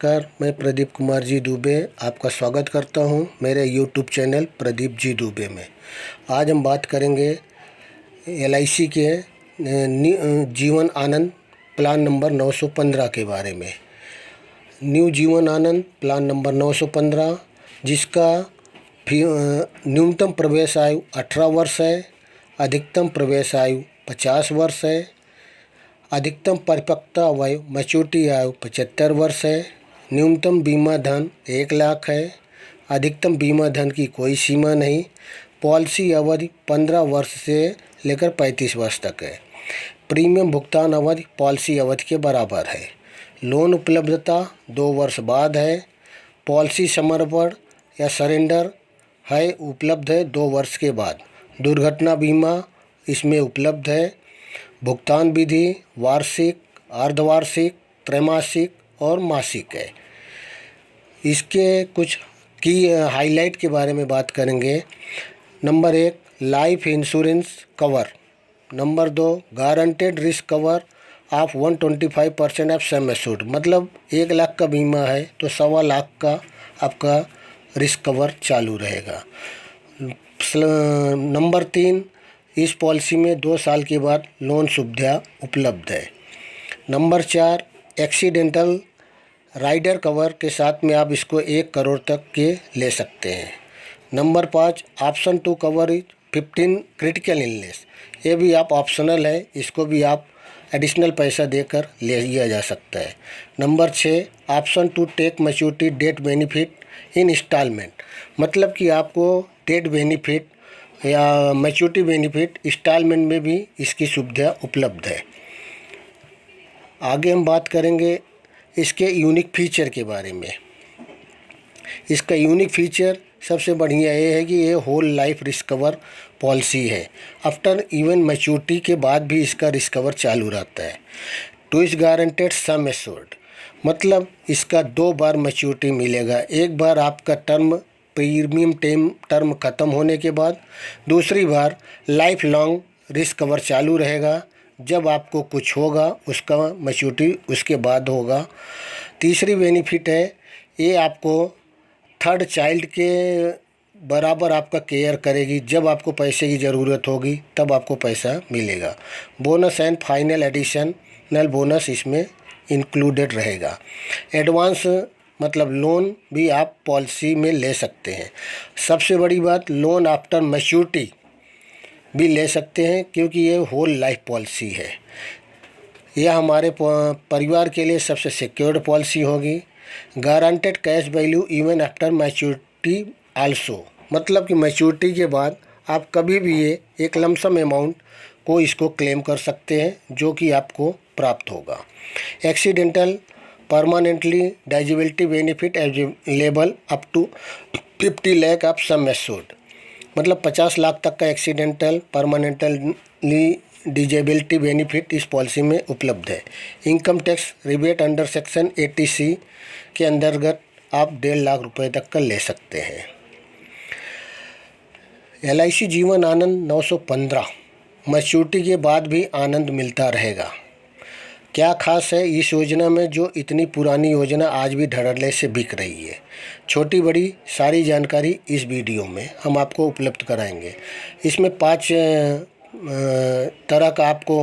नमस्कार, मैं प्रदीप कुमार जी दुबे आपका स्वागत करता हूं मेरे यूट्यूब चैनल प्रदीप जी दुबे में। आज हम बात करेंगे LIC के जीवन आनंद प्लान नंबर 915 के बारे में। New Jeevan Anand plan number 915, जिसका न्यूनतम प्रवेश आयु 18 वर्ष है, अधिकतम प्रवेश आयु 50 वर्ष है, अधिकतम परिपक्वता वय मैच्योरिटी आयु 75 वर्ष है, न्यूनतम बीमा धन 1 लाख है, अधिकतम बीमा धन की कोई सीमा नहीं, पॉलिसी अवधि 15 वर्ष से लेकर 35 वर्ष तक है, प्रीमियम भुगतान अवधि पॉलिसी अवधि के बराबर है, लोन उपलब्धता 2 वर्ष बाद है, पॉलिसी समर्पण या सरेंडर है उपलब्ध है 2 वर्ष के बाद, दुर्घटना बीमा इसमें उपलब्ध है, भुगतान विधि वार्षिक, अर्धवार्षिक, त्रैमासिक और मासिक है। इसके कुछ की हाईलाइट के बारे में बात करेंगे। Number 1, life insurance cover. Number 2, guaranteed risk cover of 125% of sum assured, मतलब 1 लाख का बीमा है तो 1.25 लाख का आपका रिस्क कवर चालू रहेगा। नंबर 3, इस पॉलिसी में 2 साल के बाद लोन सुविधा उपलब्ध है। नंबर 4, एक्सीडेंटल राइडर कवर के साथ में आप इसको 1 करोड़ तक के ले सकते हैं। Number 5, option to cover 15 critical illness, ये भी आप ऑप्शनल है, इसको भी आप एडिशनल पैसा देकर ले लिया जा सकता है। Number 6, option to take maturity death benefit in instalment, मतलब कि आपको डेट बेनिफिट या मैच्योरिटी बेनिफिट इंस्टॉलमेंट में भी इसकी सुविधा उपलब्ध है। आगे हम बात करेंगे इसके यूनिक फीचर के बारे में। इसका यूनिक फीचर सबसे बढ़िया ये है कि ये whole life risk cover policy है। आफ्टर इवन मैच्योरिटी के बाद भी इसका रिस्क कवर चालू रहता है। ट्विस्ट गारंटेड सम एश्योर्ड, मतलब इसका 2 बार मैच्योरिटी मिलेगा। एक बार आपका प्रीमियम टर्म ख़त्म होने के बाद, दूसरी बार लाइफ लॉन्ग रिस्क कवर चालू रहेगा। जब आपको कुछ होगा उसका मैच्योरिटी उसके बाद होगा। तीसरी बेनिफिट है, ये आपको 3rd चाइल्ड के बराबर आपका केयर करेगी। जब आपको पैसे की ज़रूरत होगी तब आपको पैसा मिलेगा। Bonus and final additional bonus इसमें इंक्लूडेड रहेगा। एडवांस मतलब लोन भी आप पॉलिसी में ले सकते हैं। सबसे बड़ी बात, लोन आफ्टर मैच्योरिटी भी ले सकते हैं क्योंकि ये होल लाइफ पॉलिसी है। यह हमारे परिवार के लिए सबसे सिक्योर्ड पॉलिसी होगी। Guaranteed cash value even after maturity also, मतलब कि मैच्योरिटी के बाद आप कभी भी ये एक लमसम अमाउंट को इसको क्लेम कर सकते हैं जो कि आपको प्राप्त होगा। Accidental permanently disability benefit available up to 50 lakh of sum assured, मतलब 50 लाख तक का एक्सीडेंटल परमानेंटली डिसेबिलिटी बेनिफिट इस पॉलिसी में उपलब्ध है। Income tax rebate under section 80C के अंतर्गत आप 1.5 लाख रुपए तक का ले सकते हैं। LIC जीवन आनंद 915, मैच्योरिटी के बाद भी आनंद मिलता रहेगा। क्या खास है इस योजना में जो इतनी पुरानी योजना आज भी धड़ल्ले से बिक रही है? छोटी बड़ी सारी जानकारी इस वीडियो में हम आपको उपलब्ध कराएंगे। इसमें 5 तरह का आपको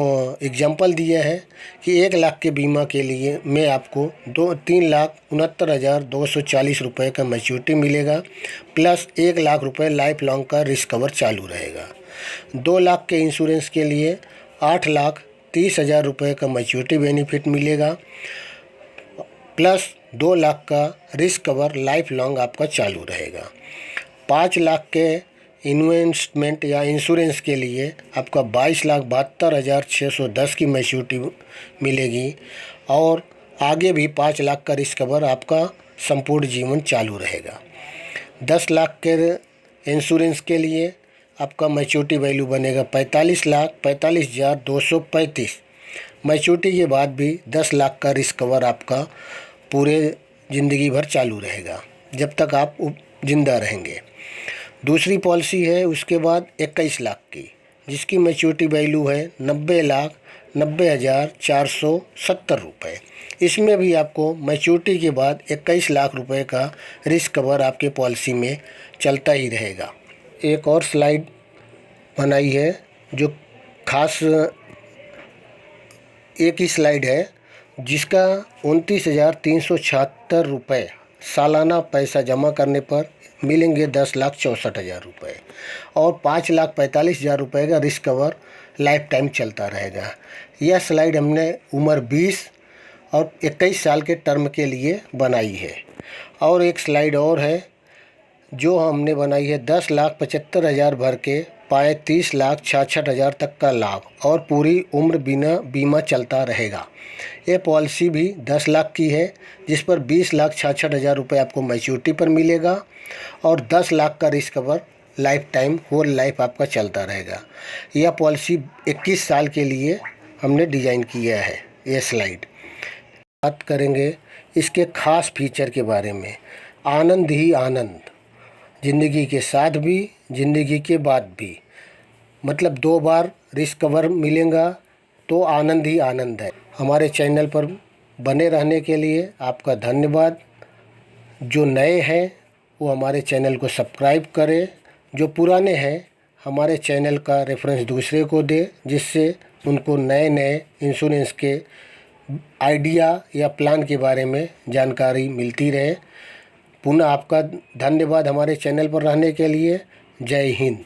एग्जाम्पल दिया है कि 1 लाख के बीमा के लिए में आपको 3,69,240 रुपये का मैच्योरिटी मिलेगा, प्लस 1 लाख रुपये लाइफ लॉन्ग का रिस्क कवर चालू रहेगा। 2 लाख के इंश्योरेंस के लिए 8,30,000 रुपये का मैच्योरिटी बेनिफिट मिलेगा, प्लस 2 लाख का रिस्क कवर लाइफ लॉन्ग आपका चालू रहेगा। 5 लाख के इन्वेस्टमेंट या इंश्योरेंस के लिए आपका 22,72,610 की मैच्योरिटी मिलेगी और आगे भी 5 लाख का रिस्क कवर आपका संपूर्ण जीवन चालू रहेगा। 10 लाख के इंश्योरेंस के लिए आपका मैच्योरिटी वैल्यू बनेगा 45,45,235। मैच्योरिटी के बाद भी 10 लाख का रिस्क कवर आपका पूरे ज़िंदगी भर चालू रहेगा जब तक आप जिंदा रहेंगे। दूसरी पॉलिसी है उसके बाद 21 लाख की, जिसकी मैच्योरिटी वैल्यू है ₹90,470। इसमें भी आपको मैच्योरिटी के बाद 21 लाख रुपए का रिस्क कवर आपके पॉलिसी में चलता ही रहेगा। एक और स्लाइड बनाई है जो खास एक ही स्लाइड है जिसका 29,376 रुपये सालाना पैसा जमा करने पर मिलेंगे 10,64,000 रुपये और 5,45,000 रुपये का रिस्क कवर लाइफ टाइम चलता रहेगा। यह स्लाइड हमने उम्र 20 और 21 साल के टर्म के लिए बनाई है। और एक स्लाइड और है जो हमने बनाई है 10,75,000 भर के पाए 30,66,000 तक का लाभ और पूरी उम्र बिना बीमा चलता रहेगा। ये पॉलिसी भी 10 लाख की है जिस पर 20,66,000 रुपये आपको मैच्योरिटी पर मिलेगा और 10 लाख का risk cover lifetime whole life आपका चलता रहेगा। यह पॉलिसी 21 साल के लिए हमने डिज़ाइन किया है। ये स्लाइड बात करेंगे इसके खास फीचर के बारे में। आनंद ही आनंद, ज़िंदगी के साथ भी ज़िंदगी के बाद भी, मतलब 2 बार रिस्क कवर मिलेगा तो आनंद ही आनंद है। हमारे चैनल पर बने रहने के लिए आपका धन्यवाद। जो नए हैं वो हमारे चैनल को सब्सक्राइब करें, जो पुराने हैं हमारे चैनल का रेफरेंस दूसरे को दें जिससे उनको नए नए इंश्योरेंस के आइडिया या प्लान के बारे में जानकारी मिलती रहे। पुनः आपका धन्यवाद हमारे चैनल पर रहने के लिए। जय हिंद।